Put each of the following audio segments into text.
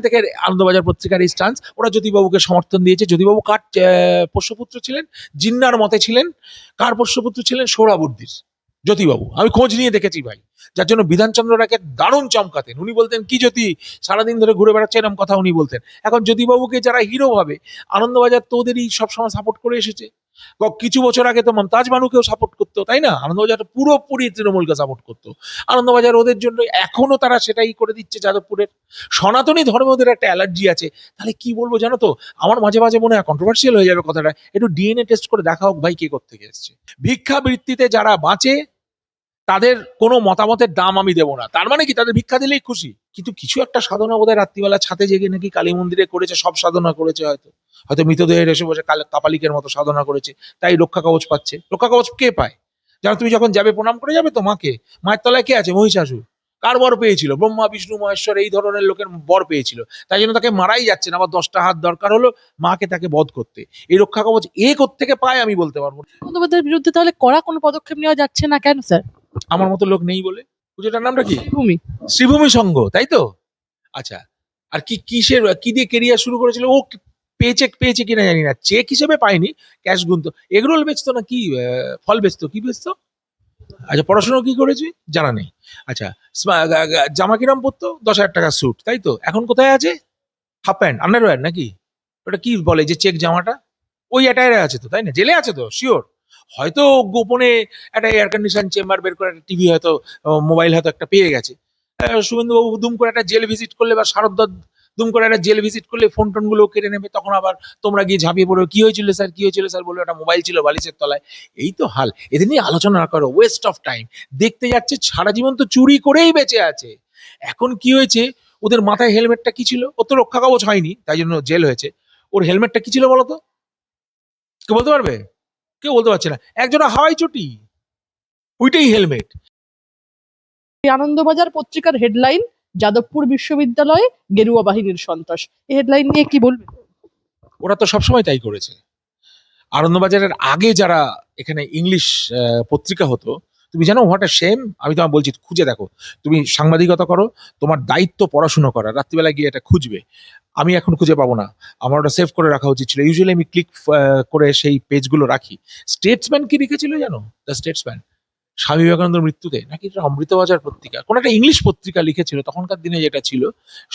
থেকে আনন্দবাজার পত্রিকার এই স্টান্স, ওরা জ্যোতিবাবুকে সমর্থন দিয়েছে। জ্যোতিবাবু কার পোষ্যপুত্র ছিলেন? জিন্নার মতে ছিলেন। কার পোষ্যপুত্র ছিলেন? সোহরাবুর্দির। জ্যোতিবাবু, আমি খোঁজ নিয়ে দেখেছি ভাই, যার জন্য বিধানচন্দ্র রায়কে দারুণ চমকাতেন। উনি বলতেন কি জ্যোতি সারাদিন ধরে ঘুরে বেড়াচ্ছে, এরকম কথা উনি বলতেন। এখন জ্যোতিবাবুকে যারা হিরো ভাবে, আনন্দবাজার তো ওদেরই সবসময় সাপোর্ট করে এসেছে। কিছু বছর আগে তো মমতাজ বানুকেও সাপোর্ট করতো, তাই না? আনন্দবাজার পুরোপুরি তৃণমূলকে সাপোর্ট করতো। আনন্দবাজার ওদের জন্য এখনো তারা সেটাই করে দিচ্ছে। যাদবপুরের সনাতনী ধর্মে ওদের একটা অ্যালার্জি আছে। তাহলে কি বলবো জানো তো, আমার মাঝে মাঝে মনে হয় কন্ট্রোভার্সিয়াল হয়ে যাবে কথাটা, একটু ডিএনএ টেস্ট করে দেখা হোক ভাই কে কোত্থেকে এসছে। ভিক্ষাবৃত্তিতে যারা বাঁচে তাদের কোনো মতামতের দাম আমি দেবো না। তার মানে কি তাদের ভিক্ষা দিলেই খুশি? কিন্তু কিছু একটা সাধনা বোধহয় রাত্রিবেলা ছাদে জেগে নাকি কালী মন্দিরে করেছে, সব সাধনা করেছে। হয়তো হয়তো মৃতদেহের এসে বসে কাপালিকের মতো সাধনা করেছে, তাই রক্ষা কবচ পাচ্ছে। রক্ষা কবচ কে পায় জানো? তুমি যখন যাবে প্রণাম করে যাবে তো মাকে, মায়ের তলায় কে আছে? মহিষাসুর। কার বর পেয়েছিল? ব্রহ্মা বিষ্ণু মহেশ্বর এই ধরনের লোকের বর পেয়েছিল। তাই জন্য তাকে মারাই যাচ্ছে না, আবার 10টা হাত দরকার হলো মাকে তাকে বধ করতে। এই রক্ষা কবচ এ কোত্থেকে পায় আমি বলতে পারবো না। বন্দ্যোপাধ্যায়ের বিরুদ্ধে তাহলে কড়া কোনো পদক্ষেপ নেওয়া যাচ্ছে না কেন স্যার? আমার মতো লোক নেই বলে। পুজোটার নামটা কি? ভূমি। শ্রীভূমি সংঘ, তাই তো? আচ্ছা, আর কি কিসের কি দিয়ে কেরিয়ার শুরু করেছিল ও? পেয়েছে কিনা জানি না, চেক হিসেবে পায়নি, ক্যাশ গুনতো। এগরোল বেচতো না কি ফল বেচতো, কি বেচতো? আচ্ছা, পড়াশোনা কি করেছে জানা নেই। আচ্ছা, জামা কিরম পরতো? 10,000 টাকা স্যুট, তাই তো? এখন কোথায় আছে? হাফ প্যান্ট আন্ডারওয়্যার নাকি? ওটা কি বলে যে চেক জামাটা? ওই অ্যাটায়ারে আছে তো, তাই না? জেলে আছে তো শিওর। হয়তো গোপনে একটা এয়ার কন্ডিশন চেম্বার বের করে একটা টিভি হয়তো, মোবাইল হয়তো একটা পেয়ে গেছে। শুভেন্দুবাবু দুম করে একটা জেল ভিজিট করলে, বা শারদ দুম করে একটা জেল ভিজিট করলে ফোন টোন গুলো কেড়ে নেবে। তখন আবার তোমরা গিয়ে ঝাঁপিয়ে পড়বে, কি হয়েছিল স্যার, কি হয়েছিল স্যার? বলবে একটা মোবাইল ছিল বালিশের তলায়। এই তো হাল। এদের নিয়ে আলোচনা না করো, ওয়েস্ট অফ টাইম। দেখতে যাচ্ছে সারা জীবন তো চুরি করেই বেঁচে আছে। এখন কি হয়েছে, ওদের মাথায় হেলমেটটা কি ছিল? ও তো রক্ষা কবচ হয়নি, তাই জন্য জেল হয়েছে। ওর হেলমেটটা কি ছিল বলতো? কেউ বলতে পারবে? কেউ বলতে পারছে না। একজোড়া হাওয়াই চটি, ওইটাই হেলমেট। এই আনন্দবাজার পত্রিকার হেডলাইন, যাদবপুর বিশ্ববিদ্যালয়ে গেরুয়া বাহিনীর সন্ত্রাস। এই হেডলাইন নিয়ে কি বলবেন? ওরা তো সবসময় তাই করেছে। আনন্দবাজারের আগে যারা এখানে ইংলিশ পত্রিকা হতো, তুমি জানো হোয়াট আ শেম? আমি তোমার বলছি, খুঁজে দেখো। তুমি সাংবাদিকতা করো, তোমার দায়িত্ব পড়াশুনো করা, রাত্রিবেলা গিয়ে এটা খুঁজবে। আমি এখন খুঁজে পাবো না, আমার ওটা সেভ করে রাখা উচিত ছিল। ইউজুয়ালি আমি ক্লিক করে সেই পেজগুলো রাখি। স্টেটসম্যান কি লিখেছিল জানো? দ্য স্টেটসম্যান, স্বামী বিবেকানন্দের মৃত্যুতে নাকি এটা অমৃতবাজার পত্রিকা, কোন একটা ইংলিশ পত্রিকা লিখেছিল তখনকার দিনে, যেটা ছিল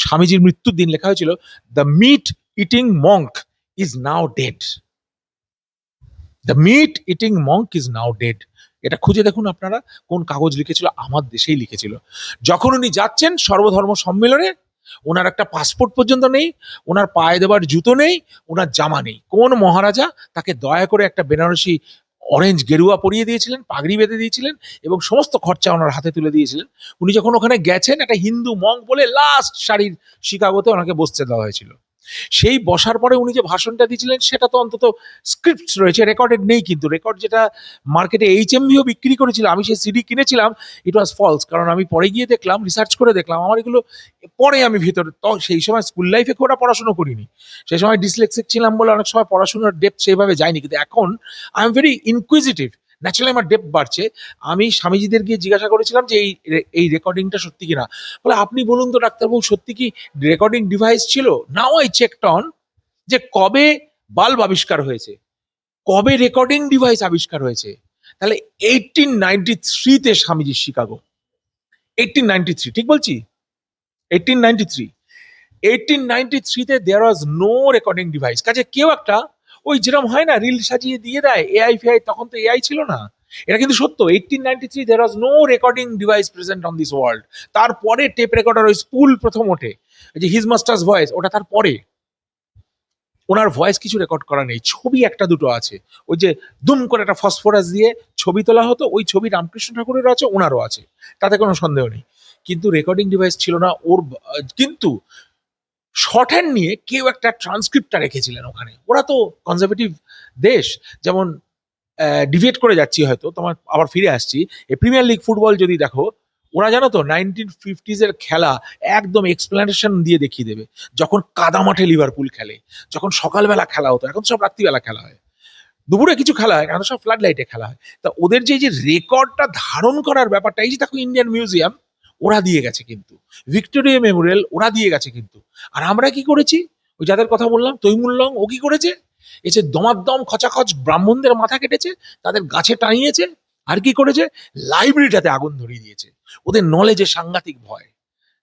স্বামীজির মৃত্যুর দিন লেখা হয়েছিল, the meat eating Monk is now dead. The meat eating Monk is now dead. এটা খুঁজে দেখুন আপনারা, কোন কাগজ লিখেছিল? আমার দেশেই লিখেছিল। যখন উনি যাচ্ছেন সর্বধর্ম সম্মেলনে, ওনার একটা পাসপোর্ট পর্যন্ত নেই, ওনার পায়ে দেবার জুতো নেই, ওনার জামা নেই। কোন মহারাজা তাকে দয়া করে একটা বেনারসি অরেঞ্জ গেরুয়া পরিয়ে দিয়েছিলেন, পাগড়ি বেঁধে দিয়েছিলেন, এবং সমস্ত খরচা ওনার হাতে তুলে দিয়েছিলেন। উনি যখন ওখানে গেছেন, একটা হিন্দু মঙ্ক বলে লাস্ট সারির শিকাগোতে ওনাকে বসতে দেওয়া হয়েছিল। সেই বসার পরে উনি যে ভাষণটা দিয়েছিলেন, সেটা তো অন্তত স্ক্রিপ্ট রয়েছে, রেকর্ডেড নেই। কিন্তু রেকর্ড যেটা মার্কেটে এইচএমভিও বিক্রি করেছিল, আমি সেই সিডি কিনেছিলাম, ইট ওয়াজ ফলস। কারণ আমি পরে গিয়ে দেখলাম, রিসার্চ করে দেখলাম, আমার এগুলো পরে আমি ভিতরে, তো সেই সময় স্কুল লাইফে খুব একটা পড়াশোনা করিনি। সেই সময় ডিসলেক্সিক ছিলাম বলে অনেক সময় পড়াশোনার ডেপথ সেভাবে যায়নি। কিন্তু এখন I am very inquisitive, naturally আমার ডেপথ বাড়ছে। আমি স্বামীজিদের গিয়ে জিজ্ঞাসা করেছিলাম যে এই রেকর্ডিংটা সত্যি কিনা। বলে আপনি বলুন তো ডাক্তারবাবু, সত্যি কি রেকর্ডিং ডিভাইস ছিল? নাও আই চেকড অন, যে কবে বাল্ব আবিষ্কার হয়েছে, কবে রেকর্ডিং ডিভাইস আবিষ্কার হয়েছে। তাহলে 1893-তে স্বামীজির শিকাগো, 1893, ঠিক বলছি? 1893, 1893-তে দেয়ার ওয়াজ নো রেকর্ডিং ডিভাইস। কাজে কেউ একটা, ওই যেরকম হয় না রিল সাজিয়ে দিয়ে দেয় এআই ফেআই, তখন তো এআই ছিল না। এটা কিন্তু সত্য, 1893 there was no recording device present on this world. তারপরে টেপ রেকর্ডার, ওই স্পুল প্রথম ওঠে, যে হিজ মাস্টার্স ভয়েস, ওটা তারপরে। ওনার ভয়েস কিছু রেকর্ড করা নেই, ছবি একটা দুটো আছে। ওই যে দুম করে একটা ফসফরাস দিয়ে ছবি তোলা হতো, ওই ছবি রামকৃষ্ণ ঠাকুরেরও আছে, ওনারও আছে, তাতে কোনো সন্দেহ নেই। কিন্তু রেকর্ডিং ডিভাইস ছিল না ওর। কিন্তু শর্ট হ্যান্ড নিয়ে কেউ একটা ট্রান্সক্রিপ্টটা রেখেছিলেন ওখানে। ওরা তো কনজারভেটিভ দেশ। যেমন ডিভিয়েট করে যাচ্ছি হয়তো, তোমার আবার ফিরে আসছি। এই প্রিমিয়ার লিগ ফুটবল যদি দেখো, ওরা জানো তো 1950s খেলা একদম এক্সপ্লেনেশন দিয়ে দেখিয়ে দেবে। যখন কাদা মাঠে লিভারপুল খেলে, যখন সকালবেলা খেলা হতো, এখন সব রাত্রিবেলা খেলা হয়, দুপুরে কিছু খেলা হয়, এখন সব ফ্লাড লাইটে খেলা হয়। তা ওদের যে রেকর্ডটা ধারণ করার ব্যাপারটা, এই যে দেখো ইন্ডিয়ান মিউজিয়াম, ওরা দিয়ে গেছে কিন্তু, ভিক্টোরিয়া মেমোরিয়াল ওরা দিয়ে গেছে কিন্তু। আর আমরা কি করেছি? ওই যাদের কথা বললাম তৈমুর লং, ও কি করেছে? এসে দমাদ্দম খচাখচ ব্রাহ্মণদের মাথা কেটেছে, তাদের গাছে টানিয়েছে। আর কি করেছে? লাইব্রেরিটাতে আগুন ধরিয়ে দিয়েছে। ওদের নলেজে সাংঘাতিক ভয়।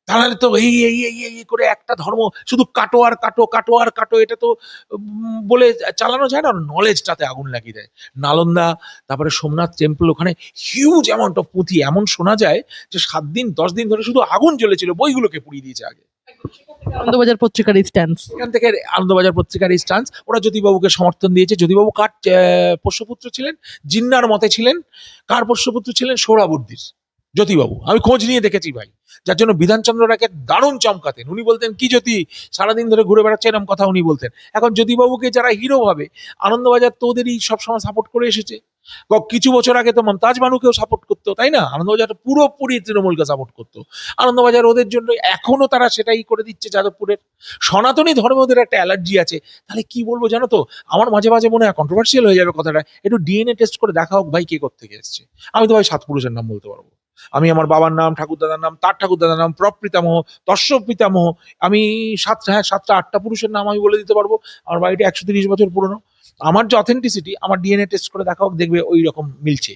তাহলে তো এই এই এই এই এই করে একটা ধর্ম শুধু কাটো আর কাটো, কাটো আর কাটো, এটা তো বলে চালানো যায় না। নলেজটাতে আগুন লাগিয়ে দেয়। নালন্দা, তারপরে সোমনাথ টেম্পল, ওখানে হিউজ অ্যামাউন্ট অফ পুঁথি, এমন শোনা যায় যে 7 দিন 10 দিন ধরে শুধু আগুন জ্বলেছিল, বইগুলোকে পুড়িয়ে দিয়েছে আগে। আনন্দবাজার পত্রিকার স্ট্যান্স। এখান থেকে আনন্দবাজার পত্রিকার এই স্টান্স, ওরা জ্যোতিবাবুকে সমর্থন দিয়েছে। জ্যোতিবাবু কার পোষ্যপুত্র ছিলেন? জিন্নার মতে ছিলেন। কার পোষ্যপুত্র ছিলেন? সোহরাবুর্দির। জ্যোতিবাবু, আমি খোঁজ নিয়ে দেখেছি ভাই। যার জন্য বিধানচন্দ্র রায়কে দারুণ চমকাতেন। উনি বলতেন, কি জ্যোতি সারাদিন ধরে ঘুরে বেড়াচ্ছে, এরকম কথা উনি বলতেন। এখন জ্যোতিবাবুকে যারা হিরো ভাবে, আনন্দবাজার তো ওদেরই সবসময় সাপোর্ট করে এসেছে। কিছু বছর আগে তো মমতাজ বানুকেও সাপোর্ট করতো, তাই না? আনন্দবাজার পুরোপুরি তৃণমূলকে সাপোর্ট করতো। আনন্দবাজার ওদের জন্য এখনো তারা সেটাই করে দিচ্ছে যাদবপুরের। সনাতনী ধর্মে ওদের একটা অ্যালার্জি আছে। তাহলে কি বলবো জানো তো, আমার মাঝে মাঝে মনে হয় কন্ট্রোভার্সিয়াল হয়ে যাবে কথাটা, একটু ডিএনএ টেস্ট করে দেখা হোক ভাই কে কোত্থেকে এসছে। আমি তো ভাই 7 পুরুষের নাম বলতে পারবো। আমি আমার বাবার নাম, ঠাকুরদাদার নাম, তার ঠাকুরদাদার নাম, প্রপিতামহ, তস্য পিতামহ, আমি 7টা 8টা পুরুষের নাম আমি বলে দিতে পারবো। আমার বাড়িটা 130 বছর পুরনো। আমার যে অথেন্টিসিটি, আমার ডিএনএ টেস্ট করে দেখা হোক, দেখবে ওই রকম মিলছে।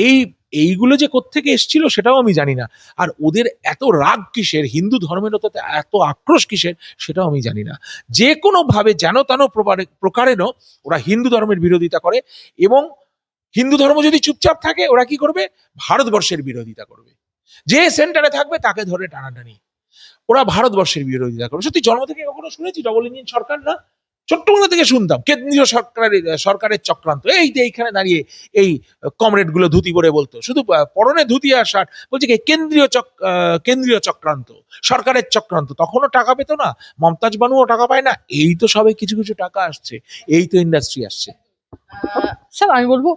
এই এইগুলো যে কোত্থেকে এসেছিল সেটাও আমি জানি না। আর ওদের এত রাগ কিসের, হিন্দু ধর্মের ওতে এত আক্রোশ কিসের, সেটাও আমি জানি না। যে কোনো ভাবে যেন তেন প্রকারেণ ওরা হিন্দু ধর্মের বিরোধিতা করে। এবং হিন্দু ধর্ম যদি চুপচাপ থাকে, ওরা কি করবে? ভারতবর্ষের বিরোধিতা করবে। যে সেন্টারে থাকবে তাকে ধরে টানাটানি। ওরা ভারতবর্ষের বিরোধিতা করবে। সত্যি জন্ম থেকে কখনো শুনেছি ডবল ইঞ্জিন সরকার? না, ছোট্টবেলা থেকে শুনতাম কেন্দ্রীয় সরকারের চক্রান্ত। এই যে এইখানে দাঁড়িয়ে এই কমরেড গুলো ধুতি পরে বলতো, শুধু পরনে ধুতি আর শার্ট, বলছে কি কেন্দ্রীয় চক্রান্ত, সরকারের চক্রান্ত। তখনও টাকা পেতো না, মমতাজ বানুও টাকা পায় না। এই তো সবে কিছু কিছু টাকা আসছে, এই তো ইন্ডাস্ট্রি আসছে। স্যার আমি বলবো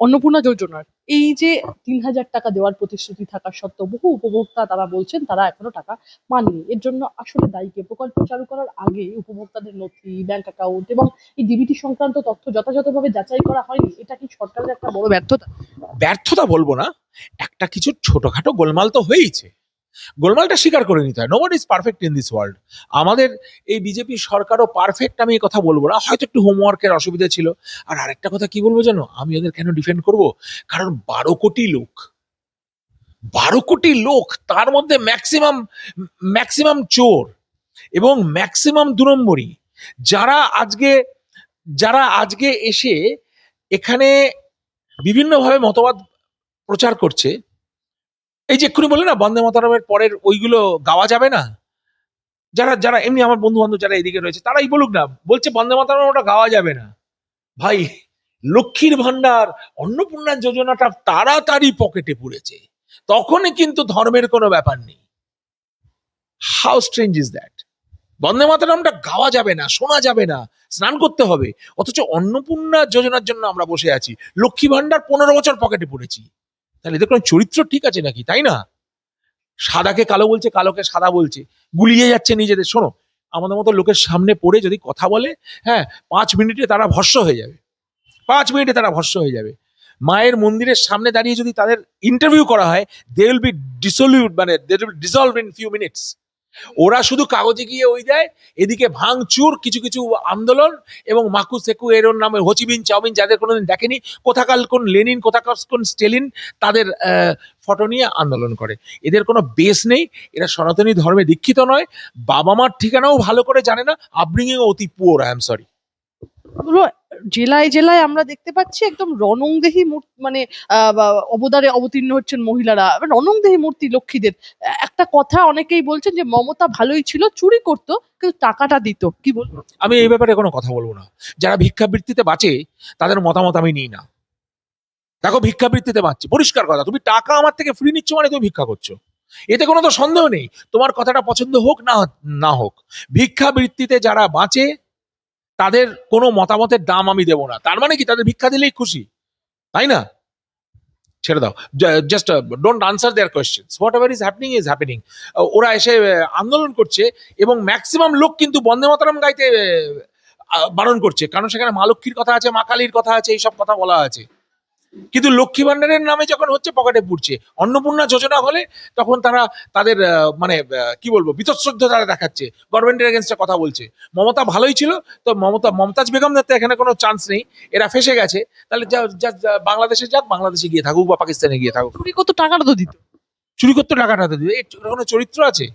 অন্নপূর্ণা যোজনার এই যে 3,000 টাকা দেওয়ার প্রতিশ্রুতি থাকা সত্ত্বেও বহু উপভোক্তা তারা বলছেন তারা এখনো টাকা পাননি। এর জন্য আসলে দায়ী কে? প্রকল্প চালু করার আগে উপভোক্তাদের নথি, ব্যাংক অ্যাকাউন্ট এবং এই ডিবিটি সংক্রান্ত তথ্য যথাযথভাবে যাচাই করা হয়নি। এটা কি সরকারের একটা বড় ব্যর্থতা? ব্যর্থতা বলবো না, একটা কিছু ছোটখাটো গোলমাল তো হয়েইছে। গোলমালটা স্বীকার করে নিতে হয়। Nobody is perfect in this world. আমাদের এই বিজেপি সরকারও পারফেক্ট, আমি এই কথা বলবো না। হয়তো একটু হোমওয়ার্কের অসুবিধা ছিল। আর আরেকটা কথা কি বলবো জানো, আমি ওদের কেন ডিফেন্ড করব? কারণ 12 কোটি লোক, 12 কোটি লোক, তার মধ্যে ম্যাক্সিমাম ম্যাক্সিমাম চোর এবং ম্যাক্সিমাম 2 নম্বরই, যারা আজকে যারা আজকে এসে এখানে বিভিন্নভাবে মতবাদ প্রচার করছে। এই যে এক্ষুনি বললে না বন্দে মাতরমের পরের ওইগুলো গাওয়া যাবে না, যারা যারা এমনি আমার বন্ধু বান্ধব যারা এদিকে রয়েছে তারাই বলুক না, বলছে বন্দে মাতরম ওটা গাওয়া যাবে না। ভাই, লক্ষ্মীর ভান্ডার, অন্নপূর্ণা যোজনাটা তাড়াতাড়ি পকেটে পুড়েছে, তখনই কিন্তু ধর্মের কোনো ব্যাপার নেই। How strange is that? বন্দে মাতরমটা গাওয়া যাবে না, শোনা যাবে না, স্নান করতে হবে, অথচ অন্নপূর্ণা যোজনার জন্য আমরা বসে আছি। লক্ষ্মী ভান্ডার 15 বছর পকেটে পড়েছি। তাহলে এদের কোনো চরিত্র ঠিক আছে নাকি? তাই না? সাদাকে কালো বলছে, কালোকে সাদা বলছে, গুলিয়ে যাচ্ছে নিজেদের। শোনো, আমাদের মতো লোকের সামনে পড়ে যদি কথা বলে, হ্যাঁ, 5 মিনিটে তারা ভস্ম হয়ে যাবে। 5 মিনিটে তারা ভস্ম হয়ে যাবে। মায়ের মন্দিরের সামনে দাঁড়িয়ে যদি তাদের ইন্টারভিউ করা হয়, দে উইল বি ডিসলিউট, মানে they will dissolve in few minutes. ওরা শুধু কাগজে গিয়ে ওই দেয়, এদিকে ভাঙচুর, কিছু কিছু আন্দোলন, এবং মাকু সেকু এর নামে হোচিমিন চাউমিন যাদের কোনোদিন দেখেনি, কোথাকার কোন লেনিন, কোথাকার কোন স্টেলিন, তাদের ফটো নিয়ে আন্দোলন করে। এদের কোনো বেস নেই, এরা সনাতনী ধর্মে দীক্ষিত নয়, বাবা মার ঠিকানাও ভালো করে জানে না, আপব্রিঙ্গিং অতি পুয়ার, আই এম সরি। পুরো জেলায় জেলায় আমরা দেখতে পাচ্ছি একদম রণংদেহী মূর্তি, মানে অবতারে অবতীর্ণ হচ্ছেন মহিলারা, রণংদেহী মূর্তি লক্ষ্মীদের। একটা কথা অনেকেই বলছেন যে মমতা ভালোই ছিল, চুরি করতো কিন্তু টাকাটা দিত। কি বলবো? আমি এই ব্যাপারে কোনো কথা বলবো না। যারা ভিক্ষাবৃত্তিতে বাঁচে তাদের মতামত আমি নিই না। দেখো, ভিক্ষাবৃত্তিতে বাঁচছে, পরিষ্কার কথা, তুমি টাকা আমার থেকে ফ্রি নিচ্ছ মানে তুমি ভিক্ষা করছো, এতে কোনো তো সন্দেহ নেই। তোমার কথাটা পছন্দ হোক না না হোক, ভিক্ষাবৃত্তিতে যারা বাঁচে তাদের কোনো মতামতের দাম আমি দেবো না। তার মানে কি তাদের ভিক্ষা দিলেই খুশি? তাই না? ছেড়ে দাও, just don't answer their questions. Whatever is happening is happening. ওরা এসে আন্দোলন করছে এবং ম্যাক্সিমাম লোক কিন্তু বন্দে মাতরম গাইতে বারণ করছে, কারণ সেখানে মা লক্ষ্মীর কথা আছে, মা কালীর কথা আছে, এইসব কথা বলা আছে। কিন্তু লক্ষ্মী ভান্ডারের নামে যখন হচ্ছে পকেটে পুড়ছে, অন্নপূর্ণা যোজনা হলে তখন তারা তাদের মানে কি বলবো বীতশ্রদ্ধ তারা দেখাচ্ছে, গভর্নমেন্টের এগেনস্টে কথা বলছে। মমতা ভালোই ছিল, তো মমতাজ বেগমদের তো এখানে কোনো চান্স নেই, এরা ফেসে গেছে। তাহলে বাংলাদেশে যাক, বাংলাদেশে গিয়ে থাকুক বা পাকিস্তানে গিয়ে থাকুক। চুরি কত টাকাটা তো দিত। চুরি করতে টাকাটা তো দিবে, এর কোনো চরিত্র আছে?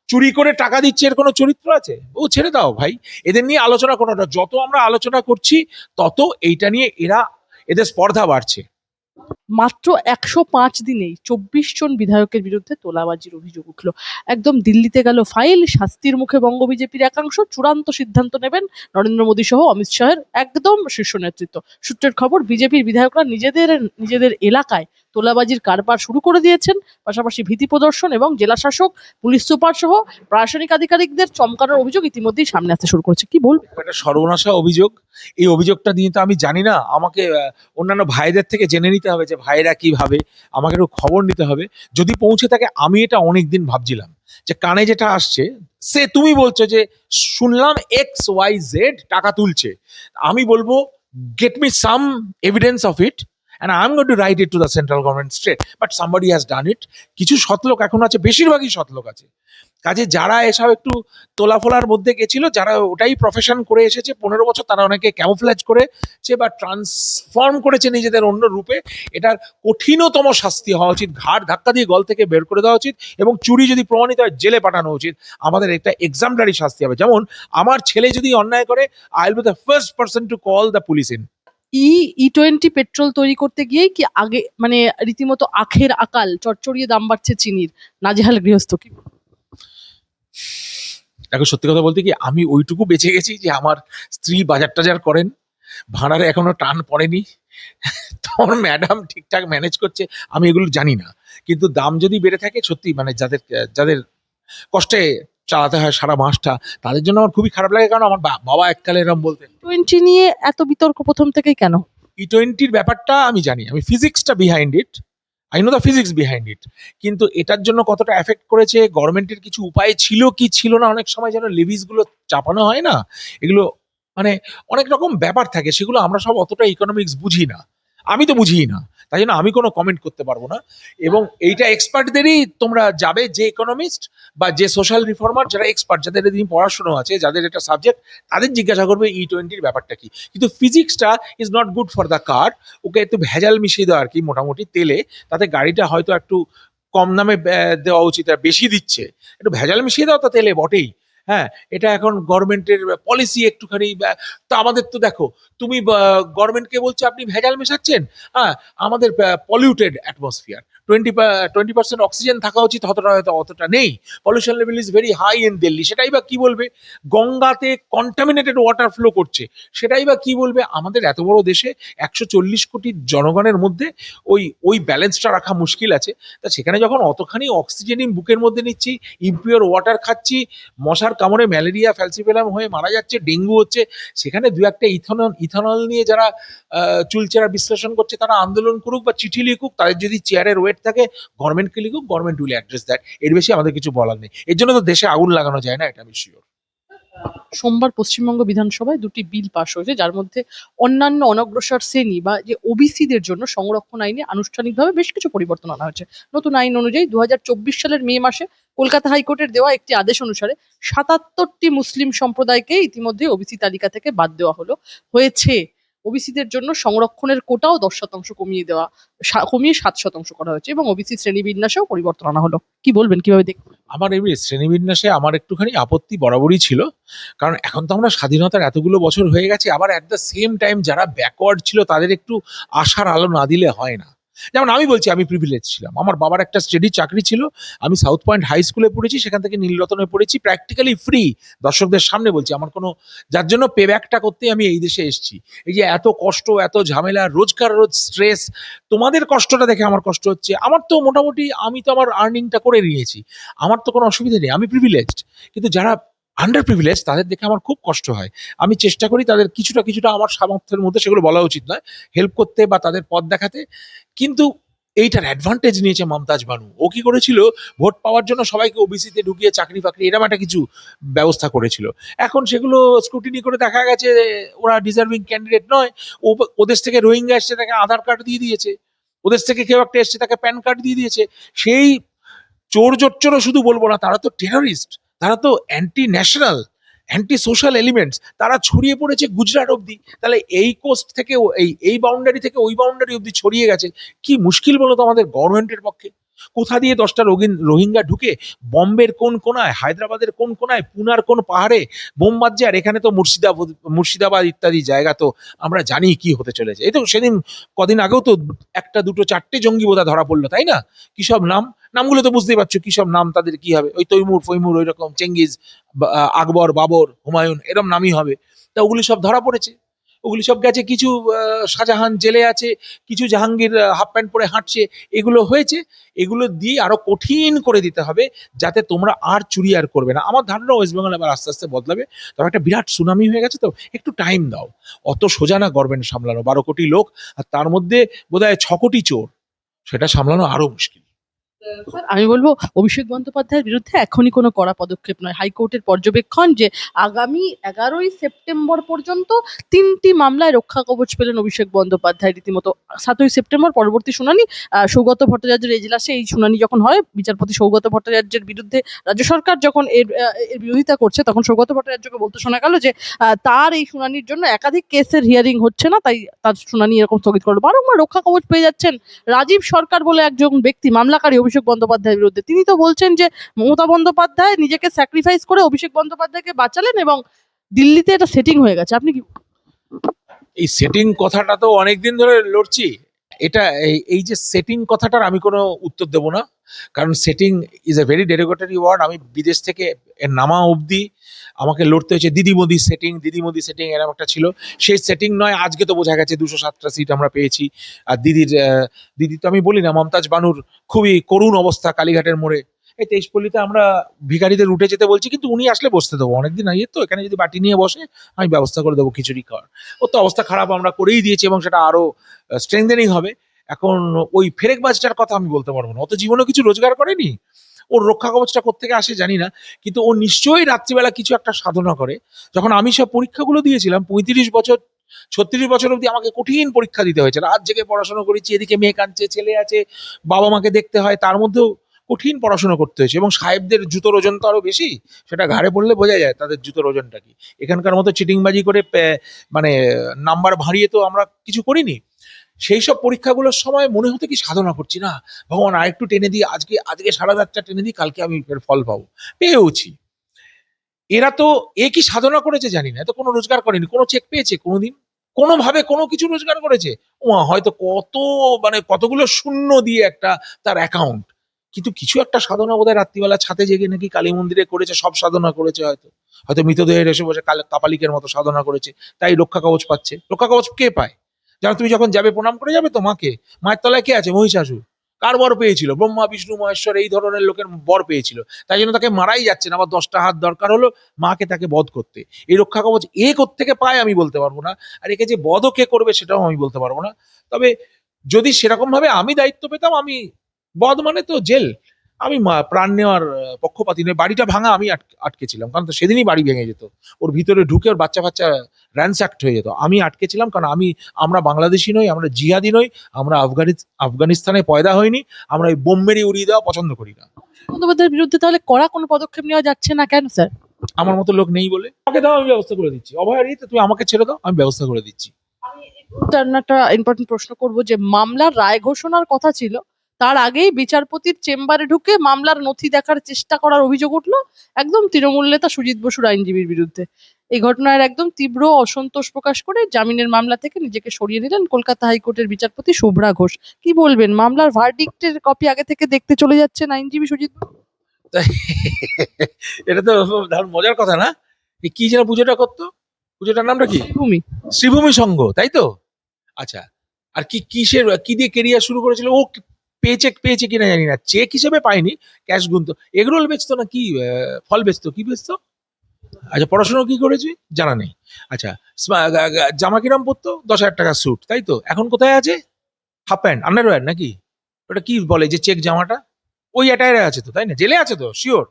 চুরি করে টাকা দিচ্ছে, এর কোনো চরিত্র আছে? ও ছেড়ে দাও ভাই, এদের নিয়ে আলোচনা করো না। যত আমরা আলোচনা করছি তত এইটা নিয়ে এদের স্পর্ধা বাড়ছে। মাত্র ১০৫ দিনেই ২৪ জন বিধায়কের বিরুদ্ধে তোলাবাজির অভিযোগ উঠল। একদম দিল্লিতে গেল ফাইল, শাস্তির মুখে বঙ্গ বিজেপির একাংশ, চূড়ান্ত সিদ্ধান্ত নেবেন নরেন্দ্র মোদী সহ অমিত শাহের একদম শীর্ষ নেতৃত্ব। সূত্রের খবর, বিজেপির বিধায়করা নিজেদের এলাকায় তোলাবাজির কারবার শুরু করে দিয়েছেন। পাশাপাশি ভীতি প্রদর্শন এবং জেলা শাসক, পুলিশ সুপার সহ প্রশাসনিক আধিকারিকদের চমকানোর অভিযোগ ইতিমধ্যেই সামনে আসতে শুরু করেছে। কি বলবেন? একটা সর্বনাশা অভিযোগ। এই অভিযোগটা নিয়ে তো আমি জানি না, আমাকে অন্যান্য ভাইদের থেকে জেনে নিতে হবে যে ভাইরা কি ভাবে, আমাকে একটু খবর নিতে হবে। যদি পৌঁছে থাকে, আমি এটা অনেকদিন ভাবছিলাম যে কানে যেটা আসছে, তুমি বলছো যে শুনলাম XYZ টাকা তুলছে, আমি বলবো get me some evidence of it and I'm going to write it to the central government straight, but somebody has done it. কিছু সৎলোক এখন আছে, বেশিরভাগই সৎলোক আছে। কাজে যারা এসব একটু তোলাফোলার মধ্যে গেছিল, যারা ওটাই প্রফেশন করে এসেছে 15 বছর, তারা অনেকে ক্যামোফ্লেজ করেছে বা ট্রান্সফর্ম করেছে নিজেদের অন্য রূপে। এটার কঠিনতম শাস্তি হওয়া উচিত, ঘাড় ধাক্কা দিয়ে গল থেকে বের করে দেওয়া উচিত, এবং চুরি যদি প্রমাণিত হয় জেলে পাঠানো উচিত। আমাদের একটা এক্সাম্পলারি শাস্তি হবে। যেমন আমার ছেলে যদি অন্যায় করে, I will be the first person to call the police in. E20 petrol তৈরি করতে গিয়েই কি আগে মানে রীতিমতো আখের আকাল, চড়চড়িয়ে দাম বাড়ছে চিনির, নাজেহাল গৃহস্থ। কি দেখো, সত্যি কথা বলতে কি, আমি ওইটুকু বেঁচে গেছি যে আমার স্ত্রী বাজার টাজার করেন, ভাড়ারে এখনো টান পড়েনি, তখন ম্যাডাম ঠিকঠাক ম্যানেজ করছে, আমি এগুলো জানি না। কিন্তু দাম যদি বেড়ে থাকে, সত্যি মানে যাদের যাদের কষ্টে চালাতে হয় সারা মাসটা, তাদের জন্য আমার খুবই খারাপ লাগে। কারণ আমার বাবা এককালে এরকম বলতেন। টোয়েন্টি নিয়ে এত বিতর্ক প্রথম থেকেই কেন? E20 ব্যাপারটা আমি জানি, আমি ফিজিক্সটা behind it, I know the physics behind it. কিন্তু এটার জন্য কতটা এফেক্ট করেছে, গভর্নমেন্টের কিছু উপায় ছিল কি ছিল না, অনেক সময় যেন লেভিস গুলো চাপানো হয় না, এগুলো মানে অনেক রকম ব্যাপার থাকে, সেগুলো আমরা সব অতটা ইকোনমিক্স বুঝি না, আমি তো বুঝিই না। তাই জন্য আমি কোনো কমেন্ট করতে পারবো না। এবং এইটা এক্সপার্টদেরই তোমরা যাবে, যে ইকোনমিস্ট বা যে সোশ্যাল রিফর্মার, যারা এক্সপার্ট, যাদের এদিন পড়াশোনা আছে, যাদের এটা সাবজেক্ট, তাদের জিজ্ঞাসা করবে E20 ব্যাপারটা কি। কিন্তু ফিজিক্সটা is not good for the car. Okay একটু ভেজাল মিশিয়ে দেওয়া আর কি, মোটামুটি তেলে, তাতে গাড়িটা হয়তো একটু কম দামে দেওয়া উচিত, আর বেশি দিচ্ছে, একটু ভেজাল মিশিয়ে দাও তো তেলে বটেই। হ্যাঁ, এটা এখন গভর্নমেন্টের পলিসি একটুখানি। তো আমাদের তো দেখো, তুমি গভর্নমেন্টকে বলছো আপনি ভেজাল মেশাচ্ছেন। হ্যাঁ, আমাদের পলিউটেড অ্যাটমসফিয়ার, 20% অক্সিজেন থাকা উচিত, অতটা হয়তো অতটা নেই। Pollution level is very high in Delhi, সেটাই বা কি বলবে। গঙ্গাতে কন্টামিনেটেড ওয়াটার ফ্লো করছে, সেটাই বা কি বলবে। আমাদের এত বড় দেশে 140 কোটি জনগণের মধ্যে ওই ওই ব্যালেন্সটা রাখা মুশকিল আছে। তা সেখানে যখন অতখানি অক্সিজেনই বুকের মধ্যে নিচ্ছি, ইম্পিওর ওয়াটার খাচ্ছি, মশার কামড়ে ম্যালেরিয়া ফ্যালসিফেলাম হয়ে মারা যাচ্ছে, ডেঙ্গু হচ্ছে, সেখানে দু একটা ইথানল নিয়ে যারা চুলচেরা বিশ্লেষণ করছে, তারা আন্দোলন করুক বা চিঠি লিখুক, তাদের যদি চেয়ারের ওয়েট থাকে, গভর্নমেন্টকে লিখুক, গভর্নমেন্ট উইল অ্যাড্রেস দ্যাট। এর বেশি আমাদের কিছু বলার নেই। এর জন্য তো দেশে আগুন লাগানো যায় না, এটা আমি শিওর। সোমবার পশ্চিমবঙ্গ বিধানসভায় দুটি বিল পাশ হয়েছে, যার মধ্যে অন্যান্য অনগ্রসর শ্রেণী বা যে ওবিসিদের জন্য সংরক্ষণ আইনে আনুষ্ঠানিকভাবে বেশ কিছু পরিবর্তন আনা হয়েছে। নতুন আইন অনুযায়ী ২০২৪ সালের মে মাসে কলকাতা হাইকোর্টের দেওয়া একটি আদেশ অনুসারে ৭৭টি মুসলিম সম্প্রদায়কে ইতিমধ্যে ওবিসি তালিকা থেকে বাদ দেওয়া হয়েছে। ওবিসিদের জন্য সংরক্ষণের কোটাও 10% কমিয়ে 7% করা হয়েছে এবং ওবিসি শ্রেণীবিন্যাসেও পরিবর্তন আনা হলো। কি বলবেন, কিভাবে দেখবেন? আমার এই শ্রেণীবিন্যাসে আমার একটুখানি আপত্তি বরাবরই ছিল। কারণ এখন তো আমরা স্বাধীনতার এতগুলো বছর হয়ে গেছে, আবার অ্যাট দ্য সেম টাইম যারা ব্যাকওয়ার্ড ছিল তাদের একটু আশার আলো না দিলে হয় না। যেমন আমি বলছি, আমি প্রিভিলেজ ছিলাম, আমার বাবার একটা স্টেডি চাকরি ছিল, আমি সাউথ পয়েন্ট হাই স্কুলে পড়েছি, সেখান থেকে নীলরতনে পড়েছি, প্র্যাকটিক্যালি ফ্রি। দর্শকদের সামনে বলছি, আমার কোনো, যার জন্য পে ব্যাকটা করতে আমি এই দেশে এসেছি। এই যে এত কষ্ট, এত ঝামেলা, রোজকার রোজ স্ট্রেস, তোমাদের কষ্টটা দেখে আমার কষ্ট হচ্ছে। আমার তো মোটামুটি, আমি তো আমার আর্নিংটা করে নিয়েছি, আমার তো কোনো অসুবিধা নেই, আমি প্রিভিলেজড। কিন্তু যারা আন্ডার প্রিভিলেজ, তাদের দেখে আমার খুব কষ্ট হয়। আমি চেষ্টা করি তাদের কিছুটা কিছুটা আমার সামর্থ্যের মধ্যে, সেগুলো বলা উচিত নয়, হেল্প করতে বা তাদের পথ দেখাতে। কিন্তু এইটার অ্যাডভান্টেজ নিয়েছে মমতাজ বানু। ও কি করেছিল, ভোট পাওয়ার জন্য সবাইকে ওবিসিতে ঢুকিয়ে চাকরি ফাকরি এরকম একটা কিছু ব্যবস্থা করেছিল। এখন সেগুলো স্ক্রুটিনি করে দেখা গেছে ওরা ডিজার্ভিং ক্যান্ডিডেট নয়। ওদের থেকে রোহিঙ্গা এসছে, তাকে আধার কার্ড দিয়ে দিয়েছে। ওদের থেকে কেউ একটা এসছে, তাকে প্যান কার্ড দিয়ে দিয়েছে। সেই চোর জোচ্চোরও শুধু বলবো না, তারা তো টেররিস্ট, তারা তো anti national, anti social elements, তারা ছড়িয়ে পড়েছে গুজরাট অব্দি। তাহলে এই কোস্ট থেকে এই বাউন্ডারি থেকে ওই বাউন্ডারি অব্দি ছড়িয়ে গেছে। কি মুশকিল বলো তো আমাদের গভর্নমেন্টের পক্ষে। কোথা দিয়ে 10টা রোহিঙ্গা ঢুকে বম্বের কোন কোনায়, হায়দ্রাবাদের কোন কোনায়, পুনার কোন পাহাড়ে বোম বাজছে। আর এখানে তো মুর্শিদাবাদ ইত্যাদি জায়গা তো আমরা জানি কি হতে চলেছে। এই তো সেদিন কদিন আগেও তো একটা দুটো চারটে জঙ্গি বোধহয় ধরা পড়লো, তাই না? কি সব নাম, নামগুলো তো বুঝতেই পারছো কি সব নাম, তাদের কি হবে, ওই তৈমুর ফৈমুর, ওই রকম চেঙ্গিজ, আকবর, বাবর, হুমায়ুন, এরম নামই হবে। তা ওগুলি সব ধরা পড়েছে। ওগুলি সব গেছে। কিছু শাহজাহান জেলে আছে, কিছু জাহাঙ্গীর হাফ প্যান্ট পরে হাঁটছে। এগুলো হয়েছে। এগুলো দিয়ে আরো কঠিন করে দিতে হবে, যাতে তোমরা আর চুরি আর করবে না। আমার ধারণা ওয়েস্ট বেঙ্গল আবার আস্তে আস্তে বদলাবে। তবে একটা বিরাট সুনামি হয়ে গেছে, তো একটু টাইম দাও। অত সোজা না গভর্নমেন্ট সামলানো, 12 কোটি লোক, আর তার মধ্যে বোধহয় 6 কোটি চোর, সেটা সামলানো আরো মুশকিল। স্যার আমি বলবো অভিষেক বন্দ্যোপাধ্যায়ের বিরুদ্ধে এখনই কোনো কড়া পদক্ষেপ নয়। হাইকোর্টের পর্যবেক্ষণ যে আগামী 11ই সেপ্টেম্বর পর্যন্ত 3টি মামলায় রক্ষা কবচ পেলেন অভিষেক বন্দ্যোপাধ্যায় রীতিমতো। 7ই সেপ্টেম্বর পরবর্তী শুনানি। সৌগত ভট্টাচার্যের এজলাসে এই শুনানি যখন হয়, বিচারপতি সৌগত ভট্টাচার্যের বিরুদ্ধে রাজ্য সরকার যখন এর বিরোধিতা করছে, তখন সৌগত ভট্টাচার্যকে বলতে শোনা গেল যে তার এই শুনানির জন্য একাধিক কেসের হিয়ারিং হচ্ছে না, তাই তার শুনানি এরকম স্থগিত করলো। বারংবার রক্ষা কবচ পেয়ে যাচ্ছেন রাজীব সরকার বলে একজন ব্যক্তি, মামলাকারী অভিষেক বন্দ্যোপাধ্যায়ের বিরুদ্ধে। তিনি তো বলছেন যে মমতা বন্দ্যোপাধ্যায় নিজেকে স্যাক্রিফাইস করে অভিষেক বন্দ্যোপাধ্যায়কে বাঁচালেন এবং দিল্লিতে এটা সেটিং হয়ে গেছে। আপনি কি? এই সেটিং কথাটা তো অনেকদিন ধরে লড়ছি। এটা এই যে সেটিং কথাটার আমি কোনো উত্তর দেব না, কারণ setting is a very derogatory word. আমি বিদেশ থেকে এর নামা অবধি আমাকে লড়তে হয়েছে। দিদিমোদি সেটিং, দিদিমোদি সেটিং এরকম একটা ছিল। সেই সেটিং নয়। আজকে তো বোঝা গেছে 207টা সিট আমরা পেয়েছি। আর দিদি তো আমি বলি না, মমতাজ বানুর খুবই করুণ অবস্থা কালীঘাটের মোড়ে। এই 23 পল্লীতে আমরা ভিখারিদের উঠে যেতে বলছি, কিন্তু উনি আসলে বসতে দেবো। অনেকদিন আগে তো এখানে যদি বাটি নিয়ে বসে, আমি ব্যবস্থা করে দেবো খিচুড়ি খাওয়ার। ওর তো অবস্থা খারাপ আমরা করেই দিয়েছি, এবং সেটা আরো স্ট্রেংথেনিং হবে। এখন ওই ফেরেকবাজটার কথা আমি বলতে পারবো না। অত জীবনে কিছু রোজগার করেনি। ওর রক্ষা কবচটা কোত্থেকে আসে জানি না, কিন্তু ও নিশ্চয়ই রাত্রিবেলা কিছু একটা সাধনা করে। যখন আমি সব পরীক্ষাগুলো দিয়েছিলাম, 35 বছর 36 বছর অবধি আমাকে কঠিন পরীক্ষা দিতে হয়েছে। রাত জেগে পড়াশোনা করেছি। এদিকে মেয়ে কাঁদছে, ছেলে আছে, বাবা মাকে দেখতে হয়, তার মধ্যেও কঠিন পড়াশোনা করতে হয়েছে। এবং সাহেবদের জুতোর ওজন তো আরো বেশি, সেটা ঘাড়ে পড়লে বোঝা যায় তাদের জুতোর ওজনটা কি। এখানকার মতো চিটিংবাজি করে মানে নাম্বার ভাঁড়িয়ে তো আমরা কিছু করিনি। সেই সব পরীক্ষাগুলোর সময় মনে হতো কি সাধনা করছি, না ভগবান আরেকটু টেনে দিই, আজকে আজকে সারা রাতটা টেনে দিই, কালকে আমি এর ফল পাবো। পেয়েওছি। এরা তো কি সাধনা করেছে জানি না, এত কোনো রোজগার করেনি। কোনো চেক পেয়েছে কোনোদিন? কোনোভাবে কোনো কিছু রোজগার করেছে? হয়তো কত, মানে কতগুলো শূন্য দিয়ে একটা তার অ্যাকাউন্ট। কিন্তু কিছু একটা সাধনা বোধহয় রাত্রিবেলা ছাদে জেগে নাকি কালী মন্দিরে করেছে। সব সাধনা করেছে হয়তো। হয়তো মৃতদেহের এসে বসে কাপালিকের মতো সাধনা করেছে, তাই রক্ষা কবচ পাচ্ছে। রক্ষা কবচ কে পায়? জানো, তুমি যখন যাবে প্রণাম করে যাবে তো মাকে, মায়ের তলায় কে আছে? মহিষাসুর। কার বর পেয়েছিল? ব্রহ্মা বিষ্ণু মহেশ্বর এই ধরনের লোকের বর পেয়েছিল। তাই জন্য তাকে মারাই যাচ্ছে না। আবার 10টা হাত দরকার হলো মাকে তাকে বধ করতে। এই রক্ষা কবচ কোত্থেকে পায় আমি বলতে পারবো না। আর একে যে বধও কে করবে সেটাও আমি বলতে পারবো না। তবে যদি সেরকম ভাবে আমি দায়িত্ব পেতাম, আমি বধ মানে তো জেল, আমি প্রাণ নেওয়ার পক্ষপাতী নই। বাড়িটা ভাঙা আমি আটকেছিলাম, কারণ তো সেদিনই বাড়ি ভেঙে যেত। ওর ভিতরে ঢুকে ওর বাচ্চা কাচ্চা র্যানস্যাক্ট হয়ে যেত। আমি আটকেছিলাম, কারণ আমরা বাংলাদেশি নই, আমরা জিহাদি নই, আমরা আফগানিস্তানে পয়দা হয়নি, আমরা ওই বোম মেরে উড়িয়ে দেওয়া পছন্দ করি না। বন্দ্যোপাধ্যায়ের বিরুদ্ধে তাহলে কড়া কোনো পদক্ষেপ নেওয়া যাচ্ছে না কেন স্যার? আমার মতো লোক নেই বলে। আমাকে দাও, আমি ব্যবস্থা করে দিচ্ছি। অভয়ার তুমি আমাকে ছেড়ে দাও, আমি ব্যবস্থা করে দিচ্ছি। আমি একটা ইম্পর্টেন্ট প্রশ্ন করব, যে মামলার রায় ঘোষণার কথা ছিল, তার আগেই বিচারপতির চেম্বারে ঢুকে মামলার নথি দেখার চেষ্টা করার অভিযোগ উঠলো একদম তৃণমূল নেতা সুজিত বসুর আইনজীবীর বিরুদ্ধে। এই ঘটনার একদম তীব্র অসন্তোষ প্রকাশ করে জামিনের মামলা থেকে নিজেকে সরিয়ে নিলেন কলকাতা হাইকোর্টের বিচারপতি শুভ্রা ঘোষ। কি বলবেন? মামলার ভার্ডিক্টের কপি আগে থেকে দেখতে চলে যাচ্ছেন আইনজীবী সুজিত বসু। এটা তো দারুণ মজার কথা না? কি যেন পুজোটা করতো, পুজোটার নামটা কি? শ্রীভূমি। শ্রীভূমি সংঘ, তাই তো? আচ্ছা। আর কি দিয়ে কেরিয়ার শুরু করেছিল ও? পেয়েছে কিনা জানি না, চেক হিসেবে পাইনি, ক্যাশ গুনতো। এগরোল বেচতো না কি, ফল বেচতো, কি বেচতো? আচ্ছা, পড়াশোনা কি করেছি জানা নেই। আচ্ছা, জামা কিরাম পরতো? 10,000 টাকার স্যুট, তাই তো? এখন কোথায় আছে? হাফ প্যান্ট, আন্ডারওয়্যার নাকি? ওটা কি বলে যে চেক জামাটা, ওই অ্যাটায়ারে আছে তো, তাই না? জেলে আছে তো শিওর।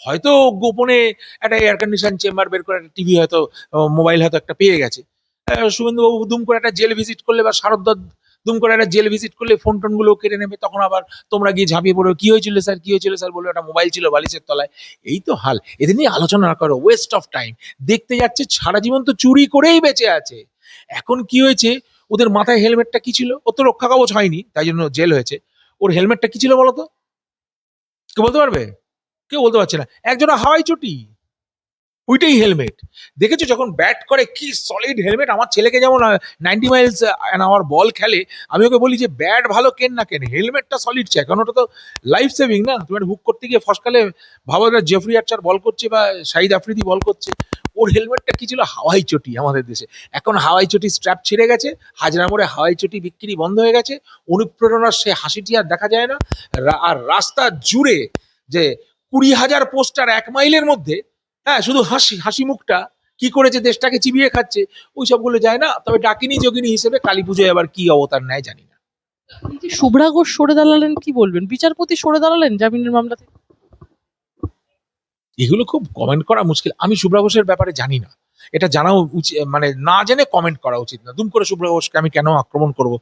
হয়তো গোপনে একটা এয়ার কন্ডিশন চেম্বার বের করে একটা টিভি হয়তো, মোবাইল হয়তো একটা পেয়ে গেছে। শুভেন্দু বাবু দুম করে একটা জেল ভিজিট করলে, বা শারদ দুম করে একটা জেল ভিজিট করলে ফোন টোন গুলো কেড়ে নেবে, তখন আবার তোমরা গিয়ে ঝাঁপিয়ে পড়বে, কি হয়েছিল স্যার, কি হয়েছিল স্যার, বলে একটা মোবাইল ছিল বালিশের তলায়। এই তো হাল। এদের নিয়ে আলোচনা না করো, ওয়েস্ট অফ টাইম। দেখতে যাচ্ছে সারা জীবন তো চুরি করেই বেঁচে আছে। এখন কি হয়েছে, ওদের মাথায় হেলমেটটা কি ছিল? ও তো রক্ষা কবচ হয়নি, তাই জন্য জেল হয়েছে। ওর হেলমেটটা কি ছিল বলতো? কেউ বলতে পারবে? কেউ বলতে পারছে না। একজোড়া হাওয়াই চটি, ওইটাই হেলমেট। দেখেছো যখন ব্যাট করে কি সলিড হেলমেট। আমার ছেলেকে যেমন 90 মাইলস অ্যান আওয়ার বল খেলে, আমি ওকে বলি যে ব্যাট ভালো কেন না কেন, হেলমেটটা সলিড চাই, কারণ ওটা তো লাইফ সেভিং না। তুমি হুক করতে গিয়ে ফসকালে, ভাবো না জেফরি আর্চার বল করছে বা শাহিদ আফ্রিদি বল করছে। ওর হেলমেটটা কি ছিল? হাওয়াই চটি। আমাদের দেশে এখন হাওয়াই চটি স্ট্র্যাপ ছিঁড়ে গেছে, হাজরা মোড়ে হাওয়াই চটি বিক্রি বন্ধ হয়ে গেছে, অনুপ্রেরণার সে হাসিটি আর দেখা যায় না। আর রাস্তা জুড়ে যে 20,000 পোস্টার 1 মাইলের মধ্যে, হ্যাঁ, শুধু হাসি হাসি মুখটা কি করেছে, দেশটাকে চিবিয়ে খাচ্ছে, ওই সবগুলো যায় না। তবে ডাকিনী যোগিনী হিসেবে কালী পুজোয় আবার কি অবতার নেয় জানি না। এই যে শুভ্রা ঘোষ সরে দাঁড়ালেন, কি বলবেন? বিচারপতি সরে দাঁড়ালেন জামিনের মামলা থেকে। এগুলো খুব কমেন্ট করা মুশকিল। আমি শুভ্রা ঘোষের ব্যাপারে জানি না, এটা জানাও উচিত, মানে না জেনে কমেন্ট করা উচিত না। দুম করে শুভ্রা ঘোষকে আমি কেন আক্রমণ করব?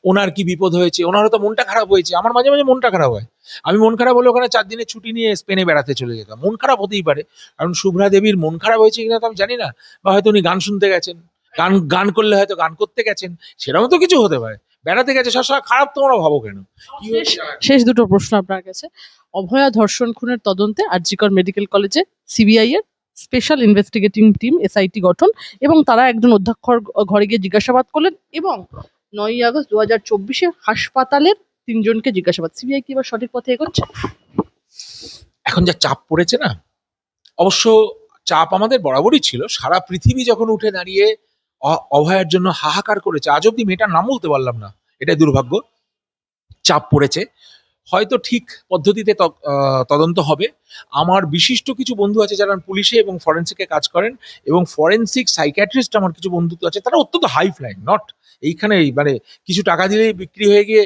ওনার কি বিপদ হয়েছে? ওনার হয়তো মনটা খারাপ হয়েছে। আমার মাঝে মাঝে মনটা খারাপ হয়। আমি মন খারাপ হলে ওখানে 4 দিনের ছুটি নিয়ে স্পেনে বেড়াতে চলে যেতাম। মন খারাপ হতেই পারে। কারণ শুভ্রা দেবীর মন খারাপ হয়েছে কিনা তো আমি জানি না, বা হয়তো উনি গান শুনতে গেছেন, গান গান করলে হয়তো গান করতে গেছেন, সেটাও তো কিছু হতে পারে। বেড়াতে গেছে, সবসময় খারাপ তোমরা ভাবো কেন? কি শেষ হয়েছে? শেষ দুটো প্রশ্ন আপনার কাছে। অভয়া ধর্ষণ খুনের তদন্তে আর.জি.কর মেডিকেল কলেজে সিবিআই এর স্পেশাল ইনভেস্টিগেটিং টিম এসআইটি গঠন, এবং তারা একজন অধ্যক্ষর ঘরে গিয়ে জিজ্ঞাসাবাদ করলেন, এবং 9ই আগস্ট 2024 হাসপাতালের 3জনকে জিজ্ঞাসাবাদ। সিবিআই কি এবার সঠিক পথে এগোচ্ছে? এখন যা চাপ পড়েছে না, অবশ্য চাপ আমাদের বরাবরই ছিল। সারা পৃথিবী যখন উঠে দাঁড়িয়ে অভয়ের জন্য হাহাকার করেছে, আজ অব্দি মেয়েটার নাম বলতে পারলাম না, এটাই দুর্ভাগ্য। চাপ পড়েছে, হয়তো ঠিক পদ্ধতিতে তদন্ত হবে। আমার বিশিষ্ট কিছু বন্ধু আছে যারা পুলিশে এবং ফরেন্সিকে কাজ করেন, এবং ফরেন্সিক সাইকিয়াট্রিস্ট আমার কিছু বন্ধু তো আছে, তারা অত্যন্ত হাই ফ্লাইং, নট এইখানে মানে কিছু টাকা দিলেই বিক্রি হয়ে গিয়ে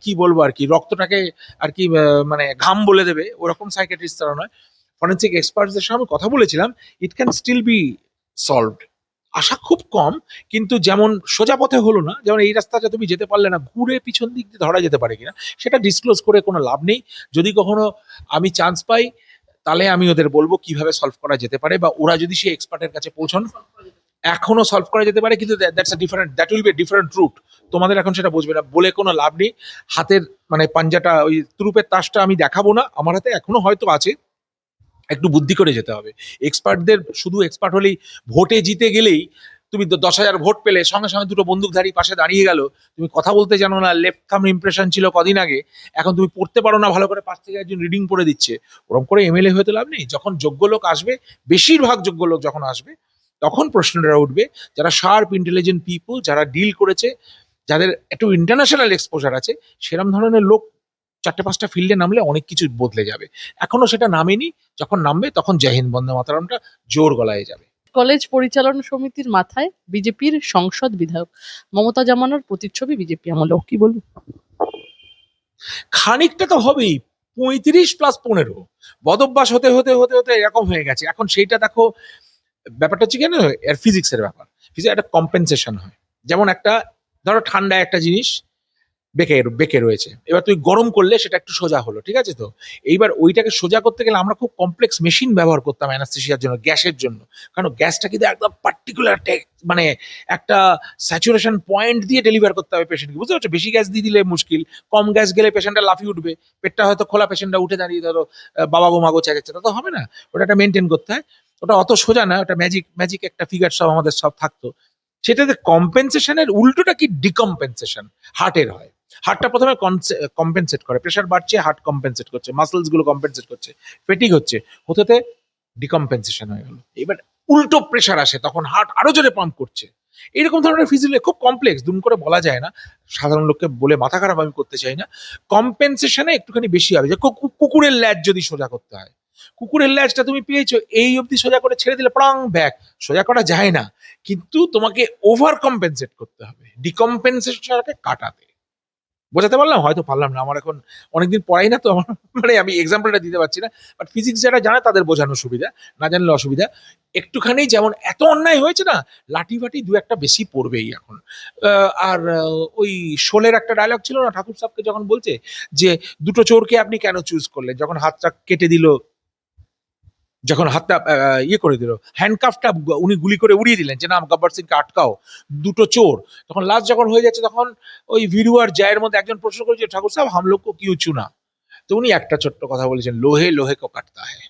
কি বলবো আর কি, রক্তটাকে আর কি মানে ঘাম বলে দেবে, ওরকম সাইকিয়াট্রিস্ট তারা নয়। ফরেন্সিক এক্সপার্টসদের সঙ্গে কথা বলেছিলাম, it can still be solved. আশা খুব কম, কিন্তু যেমন সোজা পথে হলো না, যেমন এই রাস্তাটা তুমি যেতে পারলে না, ঘুরে পিছন দিক দিয়ে ধরা যেতে পারে কিনা সেটা ডিসক্লোজ করে কোনো লাভ নেই। যদি কখনো আমি চান্স পাই, তাহলে আমি ওদের বলবো কিভাবে সলভ করা যেতে পারে, বা ওরা যদি সেই এক্সপার্টের কাছে পৌঁছন, এখনো সলভ করা যেতে পারে, কিন্তু that will be different route. তোমাদের এখন সেটা বুঝবে না বলে কোনো লাভ নেই। হাতের মানে পাঞ্জাটা, ওই তুরুপের তাসটা আমি দেখাবো না, আমার হাতে এখনো হয়তো আছে, একটু বুদ্ধি করে যেতে হবে। এক্সপার্টদের শুধু এক্সপার্ট হলেই, ভোটে জিতে গেলেই, তুমি 10,000 ভোট পেলে, সঙ্গে সঙ্গে দুটো বন্দুকধারী পাশে দাঁড়িয়ে গেল, তুমি কথা বলতে জানো না, লেফট থাম ইমপ্রেশন ছিল কদিন আগে, এখন তুমি পড়তে পারো না ভালো করে, পাশ থেকে একজন রিডিং পড়ে দিচ্ছে, ওরকম করে এমএলএ হতে লাভ নেই। যখন যোগ্য লোক আসবে, বেশিরভাগ যোগ্য লোক যখন আসবে, তখন প্রশ্নটা উঠবে, যারা শার্প ইন্টেলিজেন্ট পিপল, যারা ডিল করেছে, যাদের একটু ইন্টারন্যাশনাল এক্সপোজার আছে, সেরকম ধরনের লোক 4-5টা ফিল্ডে নামলে অনেক কিছু বদলে যাবে। এখনো সেটা নামেনি, যখন নামবে তখন জয় হিন্দ বন্দে মাতরমটা জোর গলায় যাবে। কলেজ পরিচালনা সমিতির মাথায় বিজেপির সংসদ বিধায়ক মমতা জামানোর প্রতিচ্ছবি বিজেপি আমলেও, কি বলবো? খানিকটা তো হবেই। 35+15 বদভ্যাস হতে হতে হতে হতে এরকম হয়ে গেছে। এখন সেইটা দেখো, ব্যাপারটা হচ্ছে কেন, এর ফিজিক্সের ব্যাপার। ফিজিক্স একটা কম্পেনসেশন হয়। যেমন একটা, ধরো ঠান্ডা একটা জিনিস বেঁকে বেঁকে রয়েছে, এবার তুই গরম করলে সেটা একটু সোজা হলো, ঠিক আছে তো? এইবার ওইটাকে সোজা করতে গেলে আমরা খুব কমপ্লেক্স মেশিন ব্যবহার করতাম অ্যানাস্থেসিয়ার জন্য, গ্যাসের জন্য। কারণ গ্যাসটা কিন্তু একদম পার্টিকুলার মানে একটা স্যাচুরেশন পয়েন্ট দিয়ে ডেলিভার করতে হবে পেশেন্টকে, বুঝতে পারছো? বেশি গ্যাস দিয়ে দিলে মুশকিল, কম গ্যাস গেলে পেশেন্টটা লাফিয়ে উঠবে, পেটটা হয়তো খোলা, পেশেন্টটা উঠে দাঁড়িয়ে ধরো বাবা গো মাগো চেঁচাচ্ছে, তা তো হবে না। ওটা একটা মেনটেন করতে হয়। ওটা অত সোজা না, ওটা ম্যাজিক ম্যাজিক একটা ফিগার সব আমাদের সব থাকতো। সেটাতে কম্পেনসেশনের উল্টোটা কি ডিকম্পেনসেশন হার্টের হয়। হার্টটা প্রথমে কম্পেনসেট করে, প্রেশার বাড়ছে, হার্ট কম্পেনসেট করছে, মাসলস গুলো কম্পেনসেট করছে, ফেটিক হচ্ছে, হতে হতে ডিকম্পেনসেশন হয়ে গেল। এবার উল্টো প্রেশার আসে, তখন হার্ট আরো জোরে পাম্প করছে। এরকম ধরনের ফিজিলে খুব কমপ্লেক্স, দুম করে বলা যায় না, সাধারণ লোককে বলে মাথা খারাপ আমি করতে চাই না। কম্পেনসেশনে একটুখানি বেশি হবে, যে কুকুরের ল্যাজ যদি সোজা করতে হয়, কুকুরের ল্যাজটা তুমি পেয়েছো, এই অবধি সোজা করে ছেড়ে দিলে প্রাং ব্যাক, সোজা করা যায় না, কিন্তু তোমাকে ওভার কম্পেনসেট করতে হবে ডিকম্পেনসেশনটাকে কাটাতে। বোঝাতে পারলাম? হয়তো পারলাম না, আমার এখন অনেকদিন পড়াই না তো, আমার মানে আমি এক্সাম্পলটা দিতে পারছি না, বাট ফিজিক্স যারা জানে তাদের বোঝানো সুবিধা, না জানলে অসুবিধা। একটুখানি যেমন এত অন্যায় হয়েছে না, লাঠি ফাটি দু একটা বেশি পড়বেই এখন। আর ওই শোলের একটা ডায়লগ ছিল না, ঠাকুর সাহেবকে যখন বলছে যে দুটো চোরকে আপনি কেন চুজ করলেন, যখন হাতটা কেটে দিল, যখন হাতটা ইয়ে করে দিল, হ্যান্ডকাফটা উনি গুলি করে উড়িয়ে দিলেন যে না গব্বর সিংকে আটকাও, দুটো চোর, তখন লাস্ট যখন হয়ে যাচ্ছে তখন ওই ভিরু আর জয়ের মধ্যে একজন প্রশ্ন করেছে ঠাকুর সাহেব হাম লোগ কো কিউ চুনা, তো উনি একটা ছোট্ট কথা বলেছেন, লোহে লোহে কো কাটতা হ্যায়।